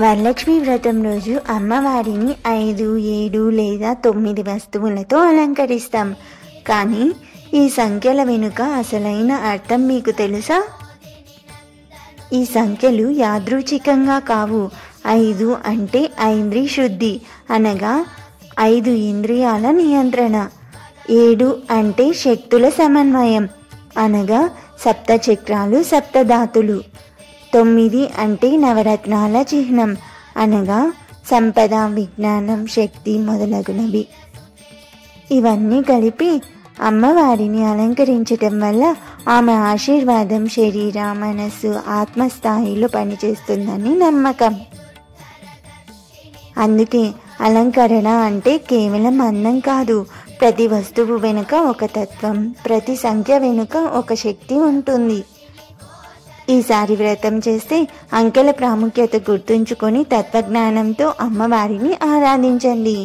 వరలక్ష్మి వ్రతం రోజు అమ్మవారిని 5, 7 లేదా 9 వస్తువులతో అలంకరిస్తాం. కానీ ఈ సంఖ్యల వెనుక అసలైన అర్థం మీకు తెలుసా? ఈ సంఖ్యలు యాదృచ్ఛికంగా కావు. 5 అంటే ఐంద్రియ శుద్ధి, అనగా 5 ఇంద్రియాల నియంత్రణ. 7 అంటే శక్తుల సమన్వయం, అనగా సప్త చక్రాలు, సప్తధాతులు. 9 అంటే నవరత్నాల చిహ్నం, అనగా సంపద, విజ్ఞానం, శక్తి మొదలగునవి. ఇవన్నీ కలిపి అమ్మవారిని అలంకరించటం వల్ల ఆమె ఆశీర్వాదం శరీర, మనస్సు, ఆత్మస్థాయిలో పనిచేస్తుందని నమ్మకం. అందుకే అలంకరణ అంటే కేవలం అందం కాదు. ప్రతి వస్తువు వెనుక ఒక తత్వం, ప్రతి సంఖ్య వెనుక ఒక శక్తి ఉంటుంది. ఈసారి వ్రతం చేస్తే అంకెల ప్రాముఖ్యత గుర్తుంచుకొని తత్వజ్ఞానంతో అమ్మవారిని ఆరాధించండి.